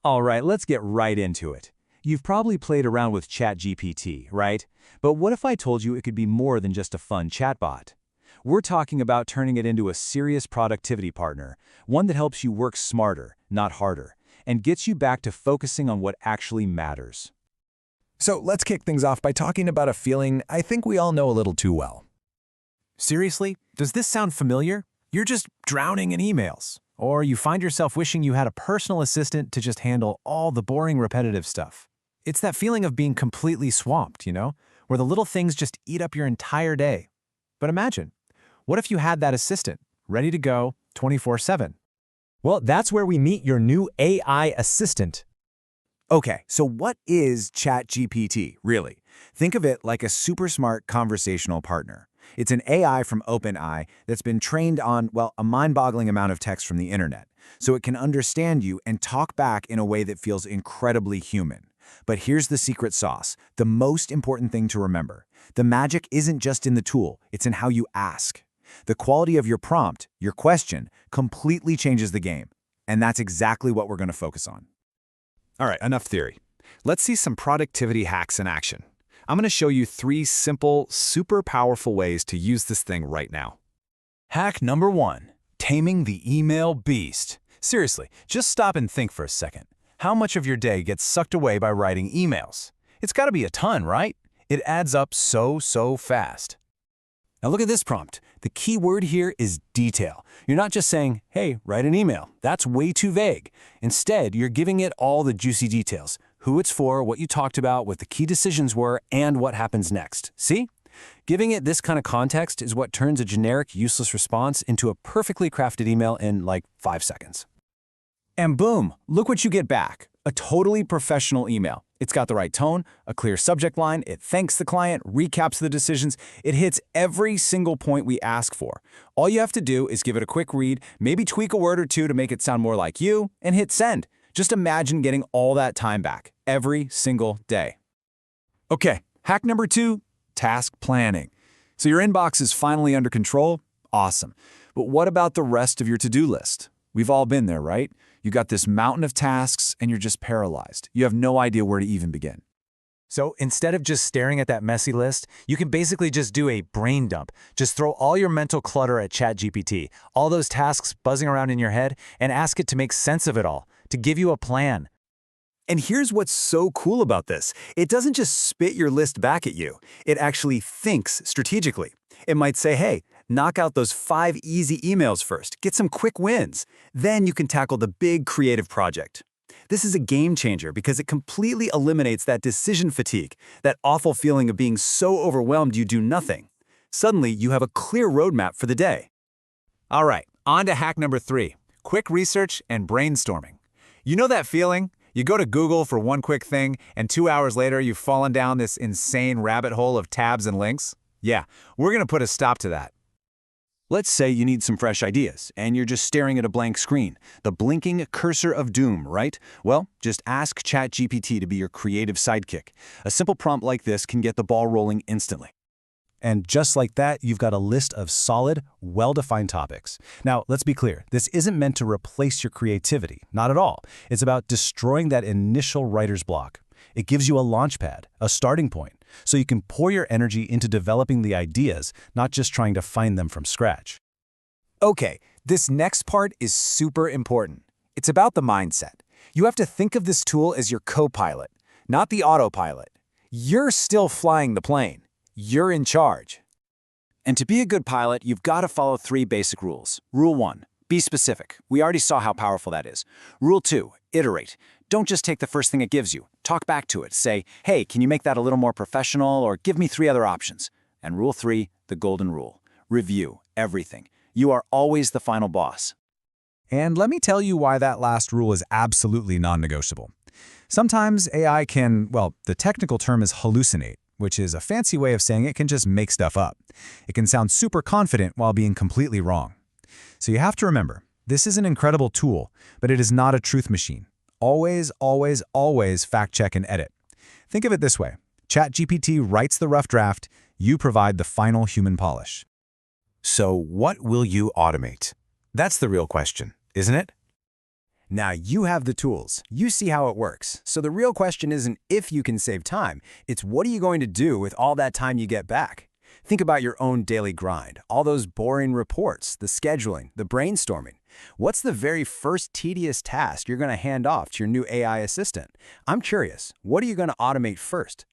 All right, let's get right into it. You've probably played around with ChatGPT, right? But what if I told you it could be more than just a fun chatbot? We're talking about turning it into a serious productivity partner, one that helps you work smarter, not harder, and gets you back to focusing on what actually matters. So let's kick things off by talking about a feeling I think we all know a little too well. Seriously? Does this sound familiar? You're just drowning in emails. Or you find yourself wishing you had a personal assistant to just handle all the boring, repetitive stuff. It's that feeling of being completely swamped, where the little things just eat up your entire day. But imagine, what if you had that assistant, ready to go 24/7? Well, that's where we meet your new AI assistant. Okay, so what is ChatGPT, really? Think of it like a super smart conversational partner. It's an AI from OpenAI that's been trained on, well, a mind-boggling amount of text from the internet, so it can understand you and talk back in a way that feels incredibly human. But here's the secret sauce, the most important thing to remember. The magic isn't just in the tool, it's in how you ask. The quality of your prompt, your question, completely changes the game. And that's exactly what we're going to focus on. All right, enough theory. Let's see some productivity hacks in action. I'm going to show you 3 simple, super powerful ways to use this thing right now. Hack number 1, taming the email beast. Seriously, just stop and think for a second. How much of your day gets sucked away by writing emails? It's got to be a ton, right? It adds up so fast. Now look at this prompt. The key word here is detail. You're not just saying, hey, write an email. That's way too vague. Instead, you're giving it all the juicy details. Who it's for, what you talked about, what the key decisions were, and what happens next. See? Giving it this kind of context is what turns a generic, useless response into a perfectly crafted email in like 5 seconds. And boom, look what you get back. A totally professional email. It's got the right tone, a clear subject line, it thanks the client, recaps the decisions, it hits every single point we ask for. All you have to do is give it a quick read, maybe tweak a word or two to make it sound more like you, and hit send. Just imagine getting all that time back, every single day. Okay, hack number 2, task planning. So your inbox is finally under control? Awesome. But what about the rest of your to-do list? We've all been there, right? You got this mountain of tasks and you're just paralyzed. You have no idea where to even begin. So instead of just staring at that messy list, you can basically just do a brain dump. Just throw all your mental clutter at ChatGPT, all those tasks buzzing around in your head, and ask it to make sense of it all, to give you a plan. And here's what's so cool about this. It doesn't just spit your list back at you. It actually thinks strategically. It might say, hey, knock out those 5 easy emails first. Get some quick wins. Then you can tackle the big creative project. This is a game changer because it completely eliminates that decision fatigue, that awful feeling of being so overwhelmed you do nothing. Suddenly, you have a clear roadmap for the day. All right, on to hack number 3, quick research and brainstorming. You know that feeling? You go to Google for one quick thing, and 2 hours later, you've fallen down this insane rabbit hole of tabs and links? Yeah, we're going to put a stop to that. Let's say you need some fresh ideas, and you're just staring at a blank screen, the blinking cursor of doom, right? Well, just ask ChatGPT to be your creative sidekick. A simple prompt like this can get the ball rolling instantly. And just like that, you've got a list of solid, well-defined topics. Now, let's be clear. This isn't meant to replace your creativity. Not at all. It's about destroying that initial writer's block. It gives you a launchpad, a starting point, so you can pour your energy into developing the ideas, not just trying to find them from scratch. Okay, this next part is super important. It's about the mindset. You have to think of this tool as your co-pilot, not the autopilot. You're still flying the plane. You're in charge. And to be a good pilot, you've got to follow 3 basic rules. Rule 1, be specific. We already saw how powerful that is. Rule 2, iterate. Don't just take the first thing it gives you. Talk back to it. Say, hey, can you make that a little more professional, or give me 3 other options? And rule 3, the golden rule. Review everything. You are always the final boss. And let me tell you why that last rule is absolutely non-negotiable. Sometimes AI can, well, the technical term is hallucinate, which is a fancy way of saying it can just make stuff up. It can sound super confident while being completely wrong. So you have to remember, this is an incredible tool, but it is not a truth machine. Always, always, always fact-check and edit. Think of it this way. ChatGPT writes the rough draft, you provide the final human polish. So what will you automate? That's the real question, isn't it? Now you have the tools. You see how it works. So the real question isn't if you can save time, it's what are you going to do with all that time you get back? Think about your own daily grind, all those boring reports, the scheduling, the brainstorming. What's the very first tedious task you're going to hand off to your new AI assistant? I'm curious, what are you going to automate first?